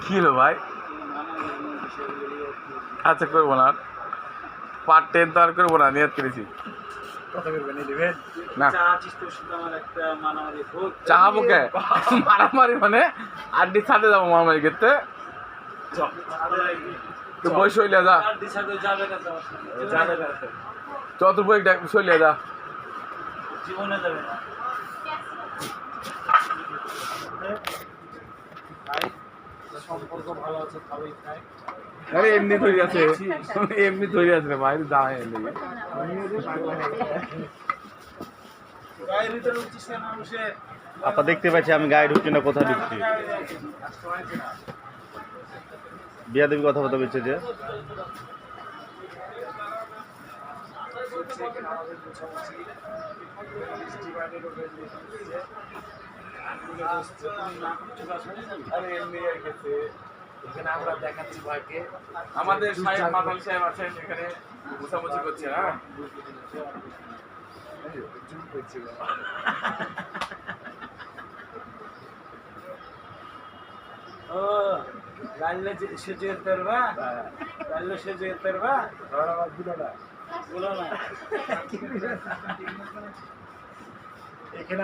কি হলো ভাই? আচ্ছা করবো না, পার্ট 10 তো আর করবো না, নিয়ত করেছি। না চাহাবো কে মারামারি, মানে আড্ডি ছাদে যাবো মারামারি করতে। তো বই শৈলিয়া যা, চত বই শৈলিয়া যা। জীবনে যাবে না। সম্পর্ক ভালো আছে, ভালোই খায়। আরে এমনি তৈরি আছে, এমনি তৈরি আছে রে ভাই, দাঁড়ায় এমনি। আপা দেখতে পাচ্ছি আমি গায়ে ঢুকছি না, কোথায় ঢুকছি? বিয়া দেবী কথা বলতে বলছে যে আমরা দেখাচ্ছি ভাইকে, আমাদের সাহেব মাতাল সাহেব আছেন এখানে, মোছামুছি করছে। হ্যাঁ ও লাল্লে সে যেতে পারবা, লাল্লে সে যেতে পারবা, বলো না। এখানে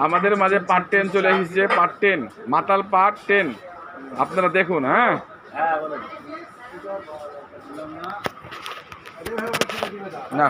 আমাদের মাঝে পার্ট 10 চলে এসেছে, পার্ট 10 মাতাল পার্ট 10 আপনারা দেখুন। হ্যাঁ হ্যাঁ বলো না